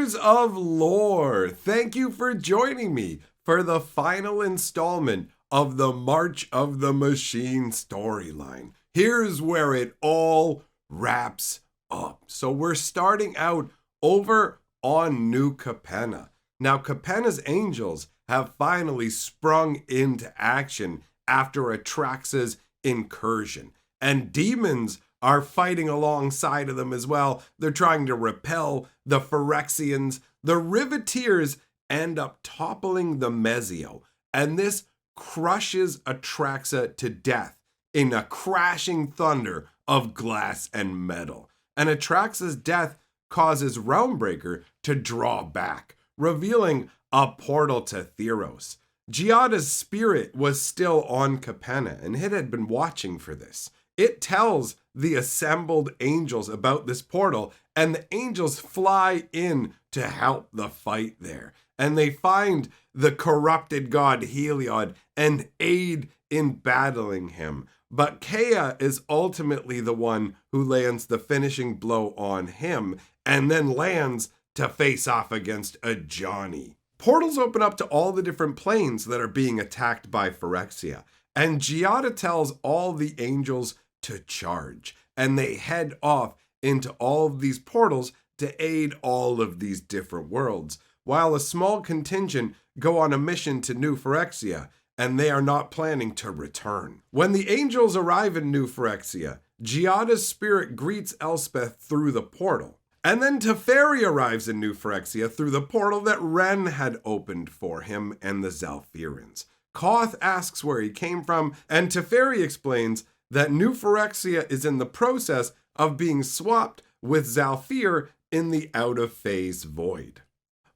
Lovers of lore, thank you for joining me for the final installment of the March of the Machine storyline. Here's where it all wraps up. So we're starting out over on New Capenna. Now, Capenna's angels have finally sprung into action after Atraxa's incursion, and demons are fighting alongside of them as well. They're trying to repel the Phyrexians. The Riveteers end up toppling the Mezio, and this crushes Atraxa to death in a crashing thunder of glass and metal. And Atraxa's death causes Realmbreaker to draw back, revealing a portal to Theros. Giada's spirit was still on Capenna, and it had been watching for this. It tells the assembled angels about this portal, and the angels fly in to help the fight there. And they find the corrupted god Heliod and aid in battling him. But Kea is ultimately the one who lands the finishing blow on him, and then lands to face off against Ajani. Portals open up to all the different planes that are being attacked by Phyrexia, and Giada tells all the angels to charge, and they head off into all of these portals to aid all of these different worlds, while a small contingent go on a mission to New Phyrexia, and they are not planning to return. When the angels arrive in New Phyrexia, Giada's spirit greets Elspeth through the portal. And then Teferi arrives in New Phyrexia through the portal that Ren had opened for him and the Zalfirins. Koth asks where he came from, and Teferi explains that New Phyrexia is in the process of being swapped with Zalfir in the out-of-phase void.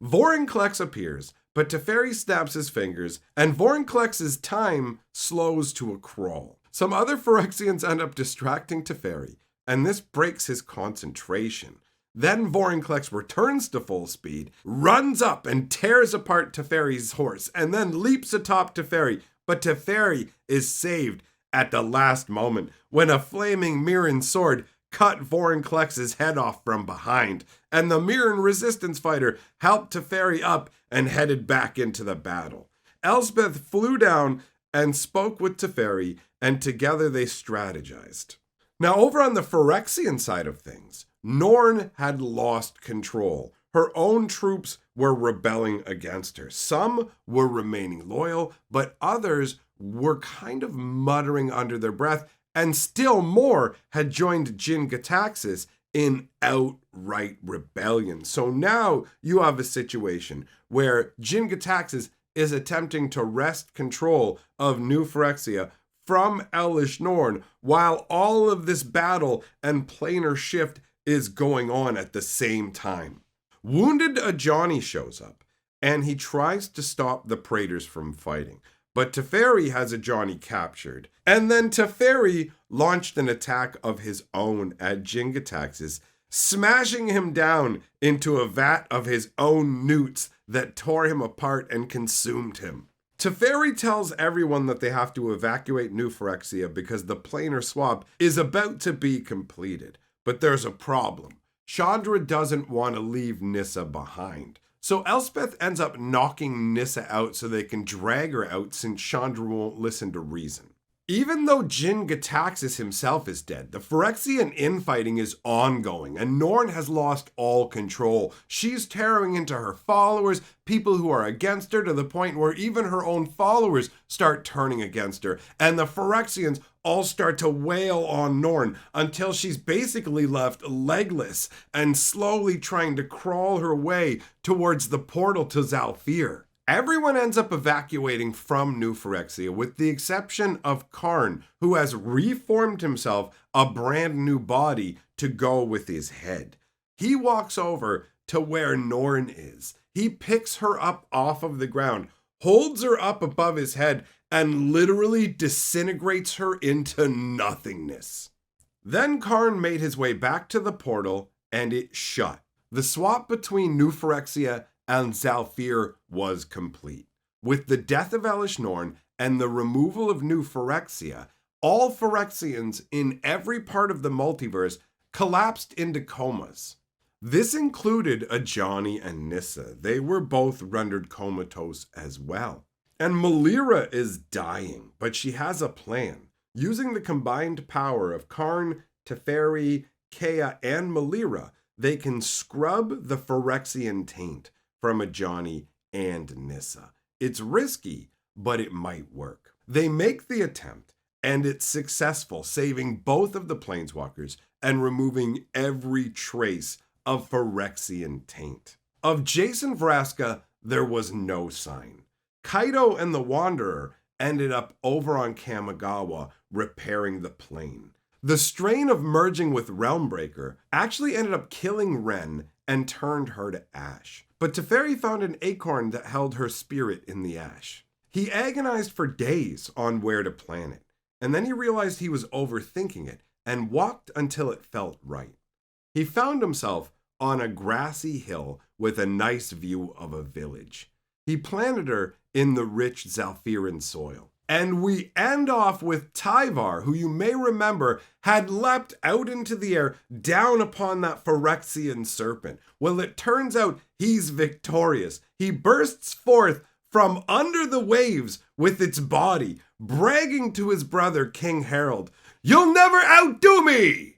Vorinclex appears, but Teferi snaps his fingers, and Vorinclex's time slows to a crawl. Some other Phyrexians end up distracting Teferi, and this breaks his concentration. Then Vorinclex returns to full speed, runs up and tears apart Teferi's horse, and then leaps atop Teferi, but Teferi is saved at the last moment when a flaming Mirren sword cut Vorinclex's head off from behind, and the Mirren resistance fighter helped Teferi up and headed back into the battle. Elspeth flew down and spoke with Teferi, and together they strategized. Now, over on the Phyrexian side of things, Norn had lost control. Her own troops were rebelling against her. Some were remaining loyal, but others were kind of muttering under their breath, and still more had joined Jin-Gitaxias in outright rebellion. So now you have a situation where Jin-Gitaxias is attempting to wrest control of New Phyrexia from Elish Norn, while all of this battle and planar shift is going on at the same time. Wounded Ajani shows up, and he tries to stop the Praetors from fighting. But Teferi has Ajani captured. And then Teferi launched an attack of his own at Jin-Gitaxias, smashing him down into a vat of his own newts that tore him apart and consumed him. Teferi tells everyone that they have to evacuate New Phyrexia because the planar swap is about to be completed. But there's a problem. Chandra doesn't want to leave Nissa behind. So Elspeth ends up knocking Nissa out so they can drag her out since Chandra won't listen to reason. Even though Jin-Gitaxias himself is dead, the Phyrexian infighting is ongoing, and Norn has lost all control. She's tearing into her followers, people who are against her, to the point where even her own followers start turning against her, and the Phyrexians all start to wail on Norn until she's basically left legless and slowly trying to crawl her way towards the portal to Zalfir. Everyone ends up evacuating from New Phyrexia with the exception of Karn, who has reformed himself a brand new body to go with his head. He walks over to where Norn is. He picks her up off of the ground, holds her up above his head, and literally disintegrates her into nothingness. Then Karn made his way back to the portal, and it shut. The swap between New Phyrexia and Zalfir was complete. With the death of Elish Norn and the removal of New Phyrexia, all Phyrexians in every part of the multiverse collapsed into comas. This included Ajani and Nissa. They were both rendered comatose as well. And Melira is dying, but she has a plan. Using the combined power of Karn, Teferi, Kea, and Melira, they can scrub the Phyrexian taint from Ajani and Nissa. It's risky, but it might work. They make the attempt, and it's successful, saving both of the planeswalkers and removing every trace of Phyrexian taint. Of Jason Vraska, there was no sign. Kaido and the Wanderer ended up over on Kamigawa repairing the plane. The strain of merging with Realmbreaker actually ended up killing Ren and turned her to ash. But Teferi found an acorn that held her spirit in the ash. He agonized for days on where to plant it, and then he realized he was overthinking it and walked until it felt right. He found himself on a grassy hill with a nice view of a village. He planted her in the rich Zalfiran soil. And we end off with Tyvar, who you may remember had leapt out into the air down upon that Phyrexian serpent. Well, it turns out he's victorious. He bursts forth from under the waves with its body, bragging to his brother King Harold, "You'll never outdo me!"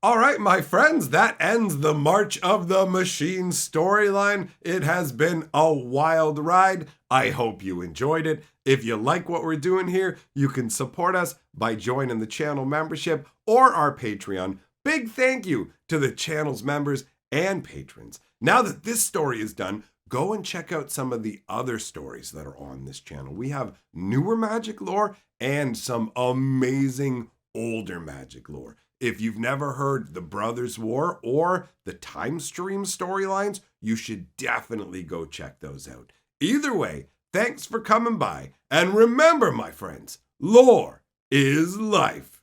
All right, my friends, that ends the March of the Machine storyline. It has been a wild ride. I hope you enjoyed it. If you like what we're doing here, you can support us by joining the channel membership or our Patreon. Big thank you to the channel's members and patrons. Now that this story is done, go and check out some of the other stories that are on this channel. We have newer Magic lore and some amazing older Magic lore. If you've never heard the Brothers War or the Time Stream storylines, you should definitely go check those out. Either way, thanks for coming by. And remember, my friends, lore is life.